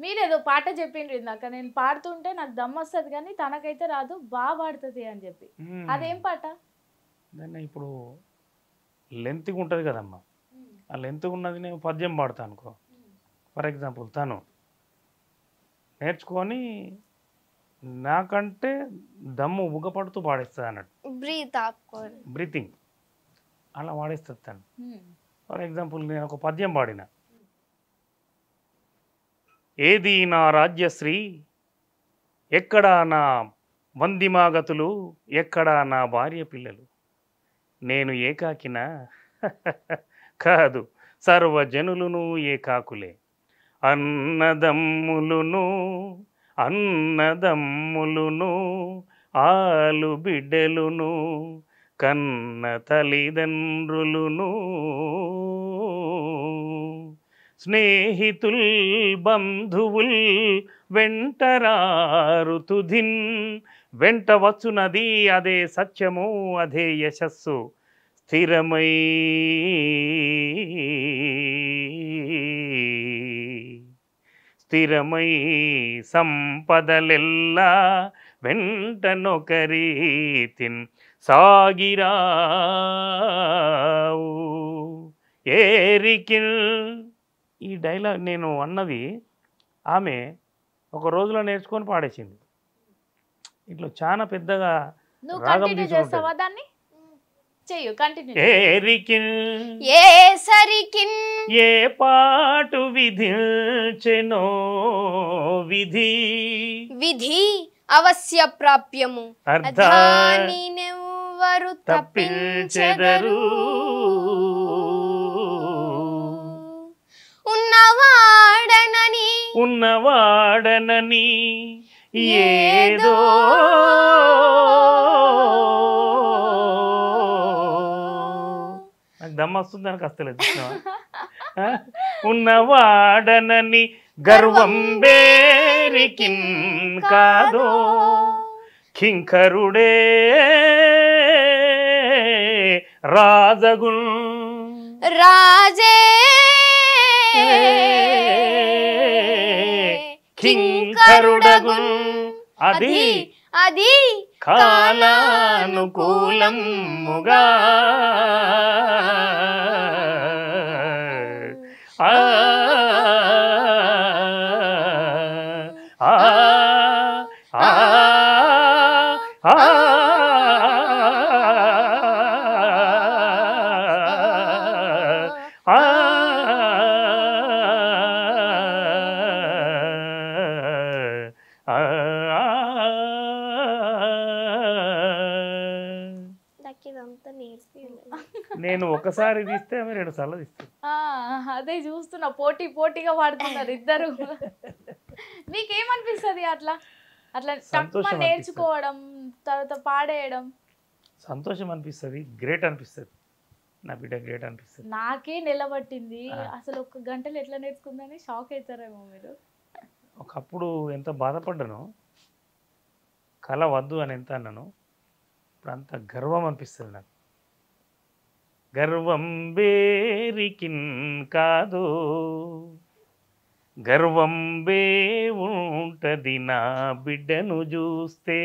మీరేదో పాట చెప్పిండ్రు ఇందాక, నేను పాడుతుంటే నాకు దమ్మొస్తుంది కానీ తనకైతే రాదు, బాగా పాడుతుంది అని చెప్పి. అదేం పాట? దాన్ని ఇప్పుడు లెంత్గా ఉంటుంది కదమ్మా, ఆ లెంత్గా ఉన్నది నేను పద్యం పాడతాను అనుకో. ఫర్ ఎగ్జాంపుల్ తను నేర్చుకొని నాకంటే దమ్ము ఉగపడుతూ పాడేస్తుంది అన్నట్టు, బ్రీతింగ్ అలా పాడేస్తుంది తను. ఫర్ ఎగ్జాంపుల్ నేను ఒక పద్యం పాడిన, ఏది నా రాజ్యశ్రీ, ఎక్కడా నా వందిమాగతులు, ఎక్కడా నా భార్య పిల్లలు, నేను ఏకాకినా కాదు సర్వజనులును ఏకాకులే, అన్నదమ్ములును అన్నదమ్ములును ఆలు బిడ్డలును కన్న తల్లిదండ్రులును స్నేహితుల్ బంధువుల్ వెంటరారు తుధిన్, వెంట వచ్చునది అదే సత్యము అదే యశస్సు, స్థిరమై స్థిరమై సంపదలెల్లా వెంటనొకరీతిన్ సాగిరావు ఏరికిల్. ఈ డైలాగ్ నేను అన్నది ఆమె ఒక రోజులో నేర్చుకొని పాడేసింది. ఇట్లా చాలా పెద్దగా రాగం తీసుకుంటుంది. ఏ సరికిన్ ఏ పాటు విధించెనో విధి, విధి అవశ్య ప్రాప్యము అర్థానినెవ్వరు తప్పించెదరు, ఉన్నవాడనని ఏదో నాకు దమ్మ వస్తుంది, దానికి వస్తలేదు. ఉన్నవాడనని గర్వం బేరికిన్ కాదో, కింకరుడే రాజగున్ రాజే కింకరుడగున్, అది అది కాలానుకూలముగా నేను ఒకసారి తీస్తే ఆమె 2 సార్లు తీస్తే. అదే చూస్తున్నా, పోటీగా పాడుతున్నారు ఇద్దరు. మీకేమనిపిస్తుంది అట్లా నేర్చుకోవడం తర్వాత పాడేయడం? సంతోషం అనిపిస్తుంది, గ్రేట్ అనిపిస్తుంది, నా బిడ్డ గ్రేట్ అనిపిస్తుంది. నాకే నిలబట్టింది అసలు, 1 గంటలు ఎట్లా నేర్చుకుందని షాక్ అవుతారేమో మీరు. ఒకప్పుడు ఎంత బాధపడ్డాను, కళ వద్దు అని ఎంత అన్నాను, ఇప్పుడు అంత గర్వం అనిపిస్తుంది నాకు. గర్వం బేరికిన్ కాదు, గర్వం బే ఉంటది నా బిడ్డను చూస్తే.